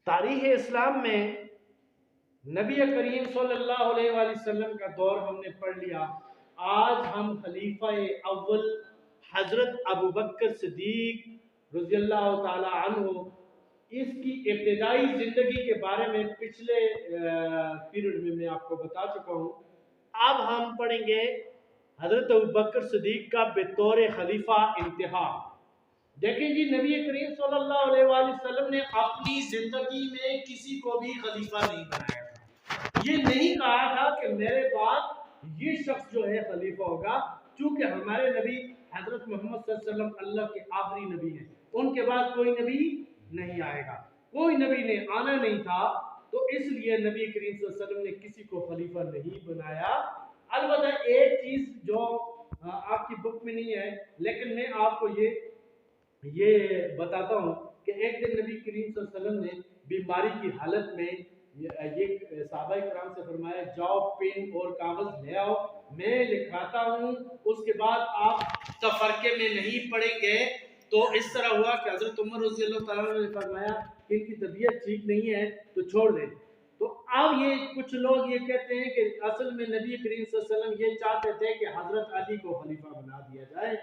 تاریخ اسلام میں نبی کریم صلی اللہ علیہ وآلہ وسلم کا دور ہم نے پڑھ لیا. آج ہم خلیفہ اول حضرت ابو بکر صدیق رضی اللہ تعالی عنہ اس کی ابتدائی زندگی کے بارے میں پچھلے پیریڈ میں آپ کو بتا چکا ہوں. اب ہم پڑھیں گے حضرت ابو بکر صدیق کا بطور خلیفہ انتخاب. دیکھیں جی، نبی کریم صلی اللہ علیہ وآلہ وسلم نے اپنی زندگی میں کسی کو بھی خلیفہ نہیں بنایا تھا. یہ نہیں کہا تھا کہ میرے بعد یہ شخص جو ہے خلیفہ ہوگا، چونکہ ہمارے نبی حضرت محمد صلی اللہ علیہ وسلم اللہ کے آخری نبی ہیں، ان کے بعد کوئی نبی نہیں آئے گا، کوئی نبی نے آنا نہیں تھا. تو اس لیے نبی کریم صلی اللہ علیہ وسلم نے کسی کو خلیفہ نہیں بنایا. البتہ ایک چیز جو آپ کی بک میں نہیں ہے، لیکن میں آپ کو یہ بتاتا ہوں کہ ایک دن نبی کریم صلی اللہ علیہ وسلم نے بیماری کی حالت میں یہ صحابہ کرام سے فرمایا، جاؤ پین اور کاغذ لے آؤ، میں لکھاتا ہوں، اس کے بعد آپ تفرقے میں نہیں پڑیں گے. تو اس طرح ہوا کہ حضرت عمر رضی اللہ تعالیٰ عنہ نے فرمایا کہ ان کی طبیعت ٹھیک نہیں ہے تو چھوڑ دیں. تو اب یہ کچھ لوگ یہ کہتے ہیں کہ اصل میں نبی کریم صلی اللہ علیہ وسلم یہ چاہتے تھے کہ حضرت علی کو خلیفہ بنا دیا جائے،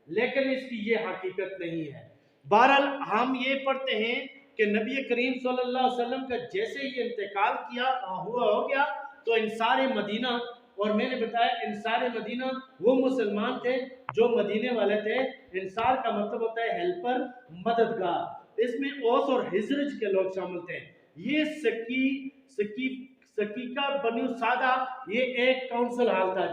لیکن اس کی یہ حقیقت نہیں ہے. بہرحال ہم یہ پڑھتے ہیں کہ نبی کریم صلی اللہ علیہ وسلم کا جیسے ہی انتقال ہو گیا تو انصار مدینہ، اور میں نے بتایا انصار مدینہ وہ مسلمان تھے جو مدینے والے تھے. انصار کا مطلب ہوتا ہے ہیلپر، مددگار. اس میں اوس اور حزرج کے لوگ شامل تھے. یہ سکیکہ بنی سادہ یہ ایک کونسل ہال تھا،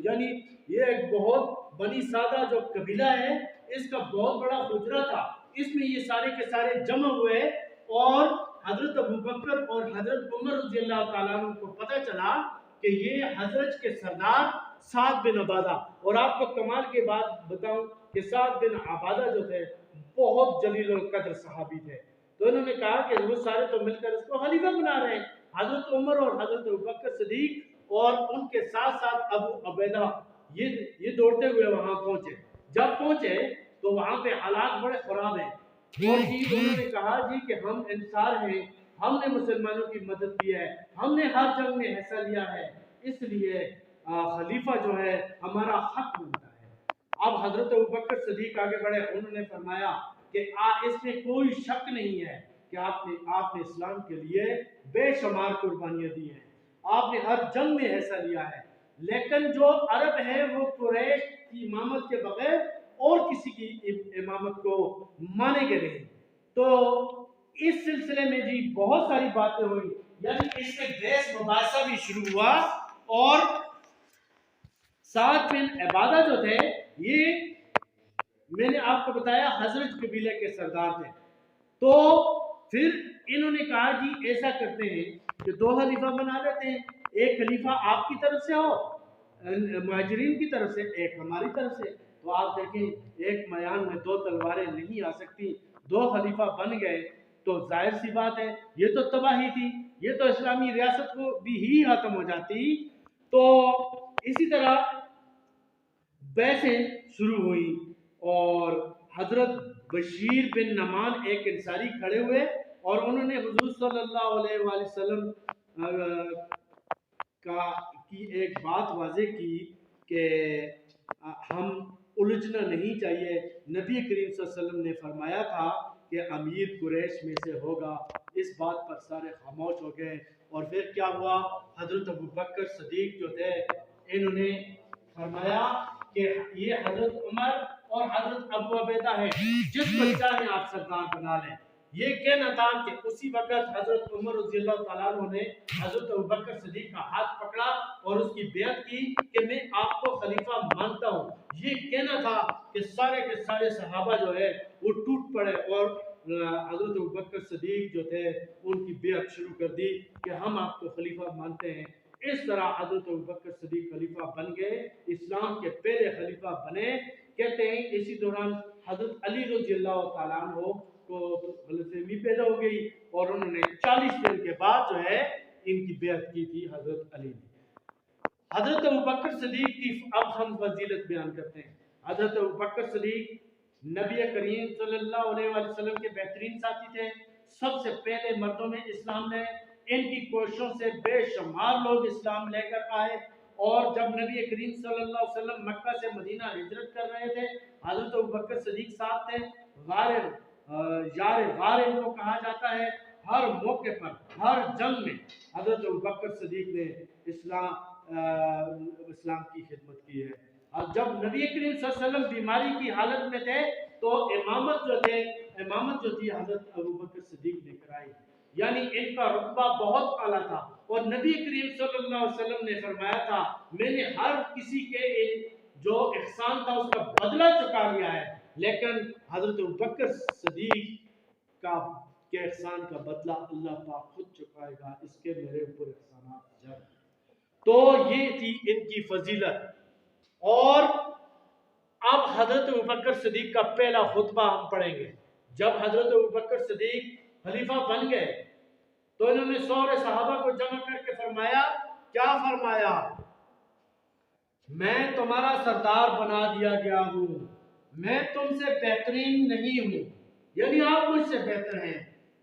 یعنی یہ ایک بہت بنی سادہ جو قبیلہ ہے اس کا بہت بڑا حجرہ تھا. اس میں یہ سارے کے سارے جمع ہوئے اور حضرت ابو بکر اور حضرت عمر رضی اللہ تعالیٰ عنہ کو پتہ چلا کہ یہ حضرت کے سردار سعد بن عبادہ، اور آپ کو کمال کی بات بتاؤں کہ سعد بن عبادہ جو تھے بہت جلیل القدر صحابی تھے. تو انہوں نے کہا کہ وہ سارے تو مل کر اس کو خلیفہ بنا رہے ہیں. حضرت عمر اور حضرت ابو بکر صدیق اور ان کے ساتھ ساتھ ابو عبیدہ یہ دوڑتے ہوئے وہاں پہنچے. جب پہنچے تو وہاں پہ حالات بڑے خراب ہیں، اور انہوں نے کہا جی کہ ہم انصار ہیں، ہم نے مسلمانوں کی مدد کی ہے، ہم نے ہر جنگ میں حصہ لیا ہے، اس لیے خلیفہ جو ہے ہمارا حق بنتا ہے. اب حضرت ابوبکر صدیق آگے بڑھے، انہوں نے فرمایا کہ اس میں کوئی شک نہیں ہے کہ آپ نے اسلام کے لیے بے شمار قربانیاں دی ہیں، آپ نے ہر جنگ میں حصہ لیا ہے، لیکن جو عرب ہے وہ قریش کی امامت کے بغیر اور کسی کی امامت کو مانیں گے نہیں. تو اس سلسلے میں جی بہت ساری باتیں ہوئی، یعنی اس میں بحث مباحثہ بھی شروع ہوا. اور سعد بن عبادہ جو تھے یہ میں نے آپ کو بتایا حضرت قبیلے کے سردار تھے. تو پھر انہوں نے کہا جی ایسا کرتے ہیں کہ دو خلیفہ بنا لیتے ہیں، ایک خلیفہ آپ کی طرف سے ہو مہاجرین کی طرف سے، ایک ہماری طرف سے. تو آپ دیکھیں ایک میان میں دو تلواریں نہیں آ سکتی. دو خلیفہ بن گئے تو ظاہر سی بات ہے یہ تو تباہی تھی، یہ تو اسلامی ریاست کو بھی ہی ختم ہو جاتی. تو اسی طرح بحثیں شروع ہوئی اور حضرت بشیر بن نعمان ایک انصاری کھڑے ہوئے اور انہوں نے حضور صلی اللہ علیہ وآلہ وسلم کی ایک بات واضح کی کہ ہم الجھنا نہیں چاہیے. نبی کریم صلی اللہ علیہ وسلم نے فرمایا تھا کہ امیر قریش میں سے ہوگا. اس بات پر سارے خاموش ہو گئے. اور پھر کیا ہوا، حضرت ابو بکر صدیق جو تھے انہوں نے فرمایا کہ یہ حضرت عمر اور حضرت ابو عبیدہ ہے، جس کو چاہیں آپ سردار بنا لیں. یہ کہنا تھا کہ اسی وقت حضرت عمر رضی اللہ تعالیٰ عنہ نے حضرت ابو بکر صدیق کا ہاتھ پکڑا اور اس کی بیعت کی کہ میں آپ کو خلیفہ مانتا ہوں. یہ کہنا تھا کہ سارے کے سارے صحابہ جو ہے وہ ٹوٹ پڑے اور حضرت ابو بکر صدیق جو تھے ان کی بیعت شروع کر دی کہ ہم آپ کو خلیفہ مانتے ہیں. اس طرح حضرت ابو بکر صدیق خلیفہ بن گئے، اسلام کے پہلے خلیفہ بنے. کہتے ہیں اسی دوران حضرت علی رضی اللہ تعالیٰ عنہ کو غلط فہمی پیدا ہو گئی اور انہوں نے 40 دن کے بعد جو ہے ان کی بیعت کی تھی حضرت علی نے. حضرت ابوبکر صدیق کی اب ہم فضیلت بیان کرتے ہیں. حضرت ابوبکر صدیق نبی کریم صلی اللہ علیہ وسلم کے بہترین ساتھی تھے، سب سے پہلے مردوں میں اسلام لے، ان کی کوششوں سے بے شمار لوگ اسلام لے کر آئے، اور جب نبی کریم صلی اللہ علیہ وسلم مکہ سے مدینہ ہجرت کر رہے تھے، حضرت ابوبکر صدیق صاحب تھے، یار غار ان کو کہا جاتا ہے۔ ہر موقع پر، ہر جنگ میں حضرت ابوبکر صدیق نے اسلام کی خدمت کی ہے۔ اور جب نبی کریم صلی اللہ علیہ وسلم بیماری کی حالت میں تھے تو امامت جو تھی حضرت ابوبکر صدیق نے کرائی، یعنی ان کا رتبہ بہت اعلیٰ تھا، اور نبی کریم صلی اللہ علیہ وسلم نے فرمایا تھا میں نے ہر کسی کے جو احسان تھا اس کا بدلہ چکا لیا ہے، لیکن حضرت ابوبکر صدیق کے احسان کا بدلہ اللہ پاک خود چکائے گا، اس کے میرے اوپر احسانات زیادہ۔ تو یہ تھی ان کی فضیلت۔ اور اب حضرت ابوبکر صدیق کا پہلا خطبہ ہم پڑھیں گے۔ جب حضرت ابوبکر صدیق خلیفہ بن گئے تو انہوں نے سارے صحابہ کو جمع کر کے فرمایا، کیا فرمایا؟ میں تمہارا سردار بنا دیا گیا ہوں، میں تم سے بہترین نہیں ہوں، یعنی آپ مجھ سے بہتر ہیں۔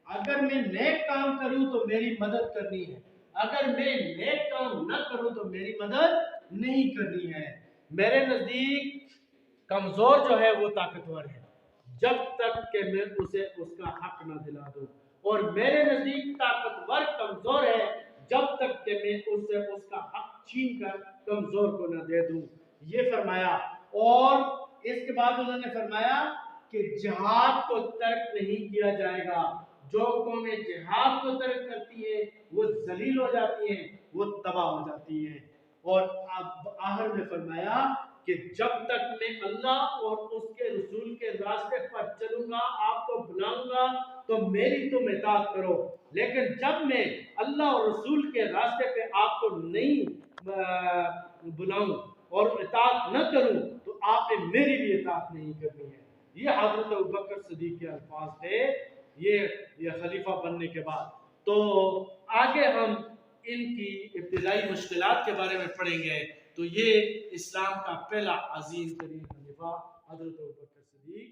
اگر میں نیک کام کروں تو میری مدد کرنی ہے، اگر میں نیک کام نہ کروں تو میری مدد نہیں کرنی ہے۔ میرے نزدیک کمزور جو ہے وہ طاقتور ہے، جب تک کہ میں اسے اس کا حق نہ دلا دوں، اور میرے نزدیک طاقتور کمزور ہے جب تک کہ میں اسے اس کا حق چھین کر کمزور کو نہ دے دوں، یہ فرمایا۔ اور اس کے بعد انہوں نے فرمایا کہ جہاد کو ترک نہیں کیا جائے گا، جو قومیں جہاد کو ترک کرتی ہیں وہ ذلیل ہو جاتی ہیں، وہ تباہ ہو جاتی ہیں۔ اور اب آخر میں فرمایا کہ جب تک میں اللہ اور اس کے رسول کے راستے پر چلوں گا، آپ کو بلاؤں گا تو میری تم اطاعت کرو، لیکن جب میں اللہ اور رسول کے راستے پہ آپ کو نہیں بلاؤں اور اطاعت نہ کروں تو آپ نے میری بھی اطاعت نہیں کرنی ہے۔ یہ حضرت ابوبکر صدیق کے الفاظ تھے یہ خلیفہ بننے کے بعد۔ تو آگے ہم ان کی ابتدائی مشکلات کے بارے میں پڑھیں گے۔ تو یہ اسلام کا پہلا عظیم ترین خلیفہ حضرت ابوبکر صدیق